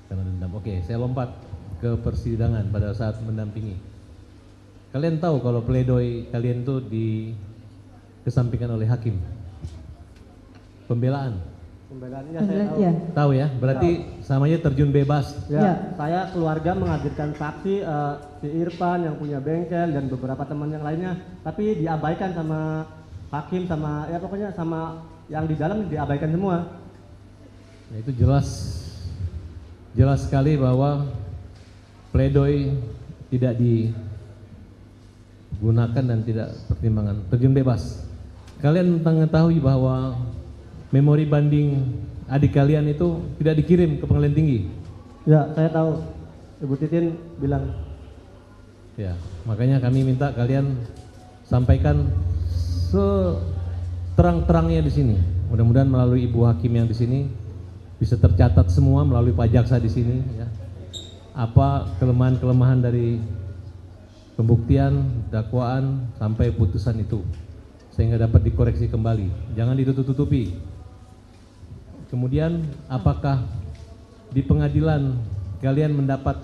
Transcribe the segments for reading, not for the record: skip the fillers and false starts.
Karena dendam. Oke, saya lompat ke persidangan pada saat mendampingi. Kalian tahu kalau pledoi kalian itu dikesampingkan oleh hakim. Pembelaannya saya tahu. Ya. tahu ya, berarti samanya terjun bebas. Ya, saya keluarga menghadirkan saksi si Irfan yang punya bengkel dan beberapa teman yang lainnya, tapi diabaikan sama hakim sama ya pokoknya sama yang di dalam diabaikan semua. Nah, itu jelas sekali bahwa pledoi tidak digunakan dan tidak pertimbangan, terjun bebas. Kalian mengetahui bahwa memori banding adik kalian itu tidak dikirim ke pengadilan tinggi. Ya, saya tahu. Ibu Titin bilang. Ya, makanya kami minta kalian sampaikan seterang-terangnya di sini. Mudah-mudahan melalui Ibu Hakim yang di sini bisa tercatat semua melalui Pak Jaksa di sini ya. Apa kelemahan-kelemahan dari pembuktian, dakwaan sampai putusan itu sehingga dapat dikoreksi kembali. Jangan ditutup-tutupi. Kemudian apakah di pengadilan kalian mendapat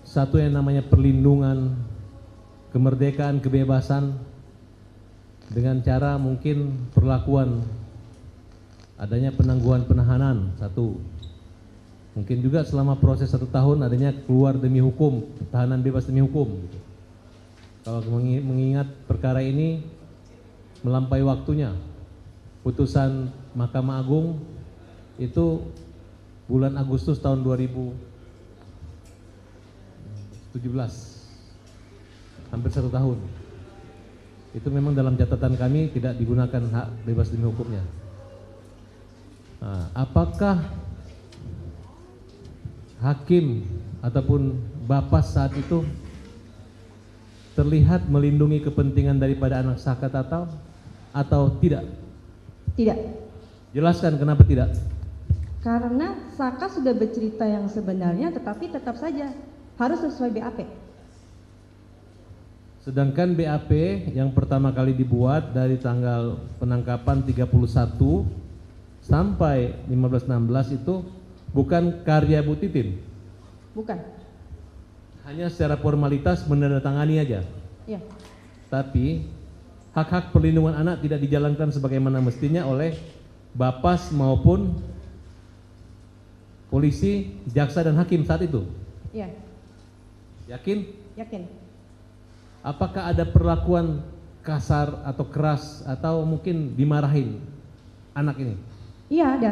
satu yang namanya perlindungan, kemerdekaan, kebebasan dengan cara mungkin perlakuan adanya penangguhan penahanan satu, mungkin juga selama proses 1 tahun adanya keluar demi hukum, tahanan bebas demi hukum gitu. Kalau mengingat perkara ini melampaui waktunya, putusan Mahkamah Agung itu bulan Agustus tahun 2017, hampir 1 tahun. Itu memang dalam catatan kami tidak digunakan hak bebas demi hukumnya. Nah, apakah hakim ataupun Bapas saat itu terlihat melindungi kepentingan daripada anak Saka atau tidak? Tidak. Jelaskan kenapa tidak? Karena Saka sudah bercerita yang sebenarnya, tetapi tetap saja harus sesuai BAP. Sedangkan BAP yang pertama kali dibuat dari tanggal penangkapan 31 sampai 15-16 itu bukan karya Bu Titin. Bukan. Hanya secara formalitas menandatangani aja. Iya. Tapi hak-hak perlindungan anak tidak dijalankan sebagaimana mestinya oleh Bapas maupun polisi, jaksa dan hakim saat itu. Iya. Yakin? Yakin. Apakah ada perlakuan kasar atau keras atau mungkin dimarahin anak ini? Iya, ada.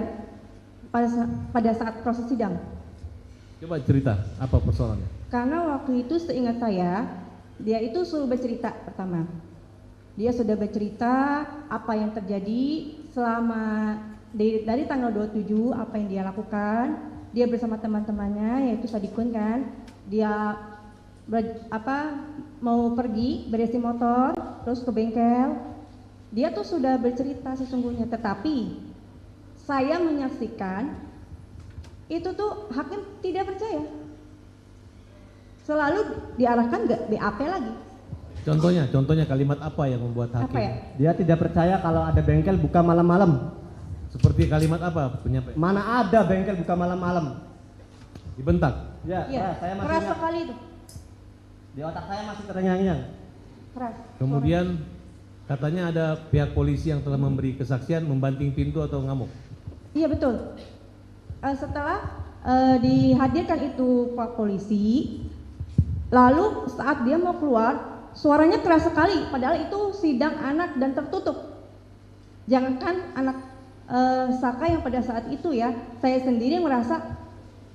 Pada saat proses sidang. Coba cerita apa persoalannya? Karena waktu itu seingat saya, dia itu suruh bercerita pertama. Dia sudah bercerita apa yang terjadi selama dari tanggal 27, apa yang dia lakukan. Dia bersama teman-temannya yaitu Sadikun kan. Dia mau pergi berisi motor terus ke bengkel. Dia tuh sudah bercerita sesungguhnya, tetapi saya menyaksikan itu tuh hakim tidak percaya. Selalu diarahkan ke BAP lagi. Contohnya kalimat apa yang membuat hakim? Apa ya? Dia tidak percaya kalau ada bengkel buka malam-malam. Seperti kalimat apa penyampaian? Mana ada bengkel buka malam-malam? Dibentak? Ya, Iya, saya masih keras ingat. sekali itu. Di otak saya masih terngiang-ngiang. Keras. Kemudian katanya ada pihak polisi yang telah memberi kesaksian membanting pintu atau ngamuk. Iya betul. Setelah dihadirkan itu Pak polisi, lalu saat dia mau keluar, suaranya keras sekali. Padahal itu sidang anak dan tertutup. Jangankan anak Saka yang pada saat itu ya, saya sendiri merasa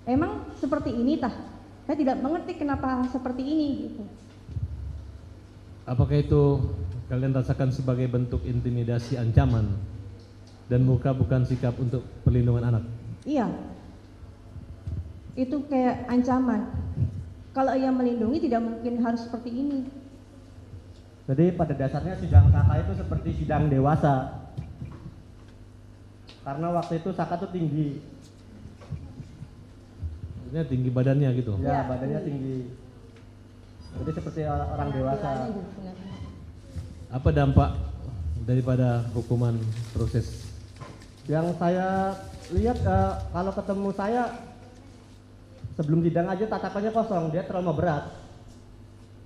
emang seperti ini tah. Saya tidak mengerti kenapa seperti ini gitu. Apakah itu kalian rasakan sebagai bentuk intimidasi, ancaman, dan bukan sikap untuk perlindungan anak? Iya. Itu kayak ancaman. Kalau ia melindungi tidak mungkin harus seperti ini. Jadi pada dasarnya sidang Saka itu seperti sidang dewasa. Karena waktu itu Saka tuh tinggi. Maksudnya tinggi badannya gitu? Ya, Ya, badannya tinggi. Jadi seperti orang dewasa. Apa dampak daripada hukuman proses? Yang saya lihat kalau ketemu saya sebelum sidang aja tatapannya kosong, dia trauma berat.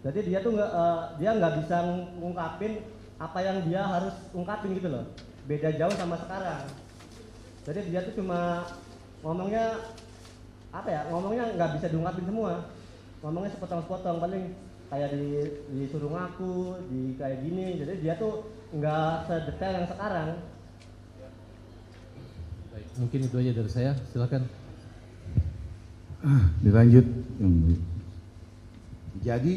Jadi dia tuh nggak bisa ngungkapin apa yang dia harus ungkapin gitu loh. Beda jauh sama sekarang. Jadi dia tuh cuma ngomongnya ngomongnya nggak bisa diungkapin semua. Ngomongnya sepotong-sepotong, paling kayak disuruh ngaku, kayak gini. Jadi dia tuh nggak sedetail yang sekarang. Baik, mungkin itu aja dari saya. Silakan. Dilanjut. Jadi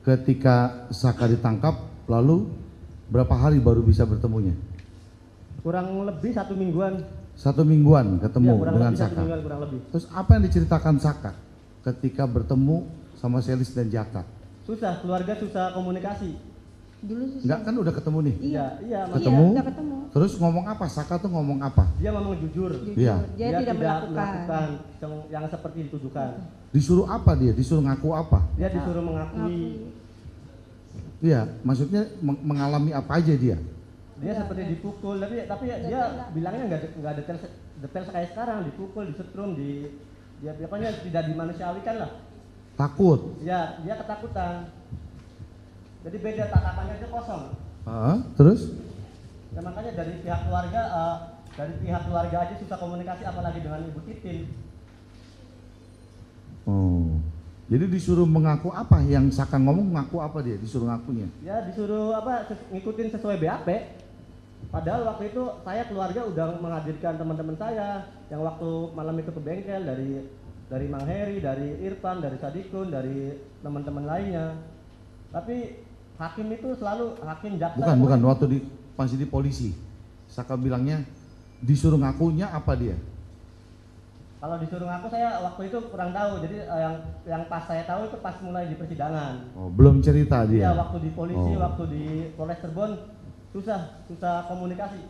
ketika Saka ditangkap, lalu berapa hari baru bisa bertemunya? Kurang lebih 1 mingguan. 1 mingguan ketemu Ya, kurang dengan lebih 1 Saka. mingguan kurang lebih. Terus apa yang diceritakan Saka ketika bertemu sama Selis dan Jaka? Susah, keluarga susah komunikasi. Dulu susah. Enggak kan udah ketemu nih? Iya. Iya, Ketemu? Iya, udah ketemu. Terus ngomong apa? Saka tuh ngomong apa? dia ngomong jujur. Jujur, Iya. dia tidak melakukan. yang seperti dituduhkan. Disuruh apa dia? Disuruh ngaku apa? Dia disuruh mengakui. Ngakui. Iya, maksudnya mengalami apa aja dia? Dia seperti dipukul, tapi dia bilangnya nggak detail kayak sekarang, dipukul, disetrum, dia pokoknya tidak dimanusiawikan lah. Takut. Ya, dia ketakutan. Jadi beda, tatapannya aja kosong. Terus? Ya makanya dari pihak keluarga aja susah komunikasi, apalagi dengan Ibu Titin. Oh. Jadi disuruh mengaku apa? Yang Saka ngomong ngaku apa dia? Disuruh ngakunya? Ya disuruh ngikutin sesuai BAP. Padahal waktu itu saya keluarga udah menghadirkan teman-teman saya yang waktu malam itu ke bengkel, dari Mang Heri, dari Irfan, dari Sadikun, dari teman-teman lainnya. Tapi hakim itu selalu hakim jaksa. Bukan, waktu masih di polisi. Saka bilangnya disuruh ngakunya apa dia? Kalau disuruh ngaku saya waktu itu kurang tahu. Jadi yang pas saya tahu itu pas mulai di persidangan. Oh, belum cerita dia. Ya waktu di polisi, Oh. waktu di Polres Cirebon susah komunikasi.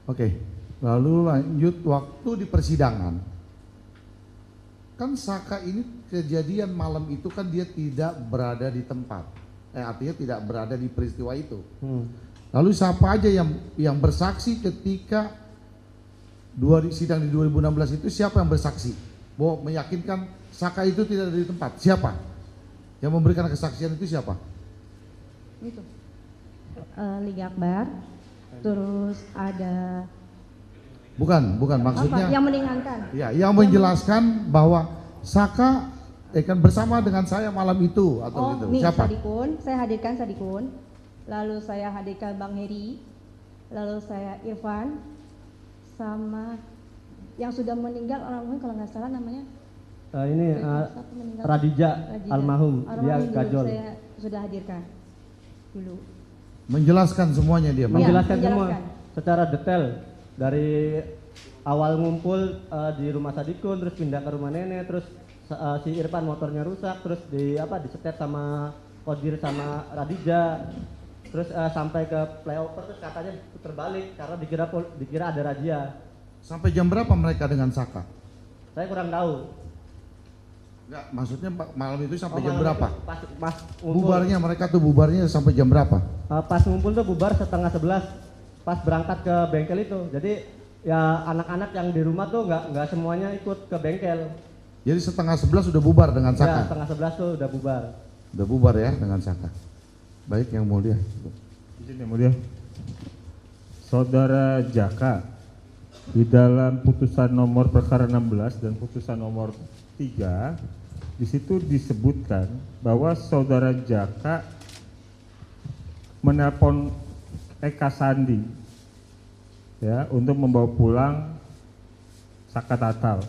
Oke. Lalu lanjut waktu di persidangan. Kan Saka ini kejadian malam itu kan dia tidak berada di tempat. Artinya tidak berada di peristiwa itu. Lalu siapa aja yang bersaksi ketika sidang di 2016 itu, siapa yang bersaksi bahwa meyakinkan Saka itu tidak ada di tempat? Siapa yang memberikan kesaksian itu? Siapa? Itu. Liga Akbar. Terus ada Bukan maksudnya. apa? Yang meringankan. Ya, yang menjelaskan bahwa Saka kan bersama dengan saya malam itu atau gitu. Nih, Siapa? Sadikun, saya hadirkan Sadikun. Lalu saya hadirkan Bang Heri. Lalu saya Irfan. Sama yang sudah meninggal almarhum kalau nggak salah namanya siapa meninggal? Radija almarhum, dia dulu gajol. saya sudah hadirkan dulu. Menjelaskan semuanya dia. Iya. Menjelaskan semua menjelaskan. secara detail dari awal ngumpul di rumah Sadikun, terus pindah ke rumah nenek, terus si Irfan motornya rusak, terus disetet sama Kodir sama Radija, terus sampai ke flyover, terus katanya puter balik karena dikira ada razia. Sampai jam berapa mereka dengan Saka? Saya kurang tahu. Enggak, maksudnya malam itu sampai jam Malam berapa? itu pas ngumpul, Mereka tuh bubarnya sampai jam berapa? pas ngumpul tuh bubar 10:30 pas berangkat ke bengkel itu. Jadi ya anak-anak yang di rumah tuh nggak semuanya ikut ke bengkel. Jadi 10:30 sudah bubar dengan Ya, Saka? 10:30 tuh udah bubar. Udah bubar ya dengan Saka. Baik, yang mulia. Izin yang mulia. Saudara Jaka, di dalam putusan nomor perkara 16 dan putusan nomor 3, di situ disebutkan bahwa saudara Jaka menelpon Eka Sandi ya untuk membawa pulang Saka Tatal.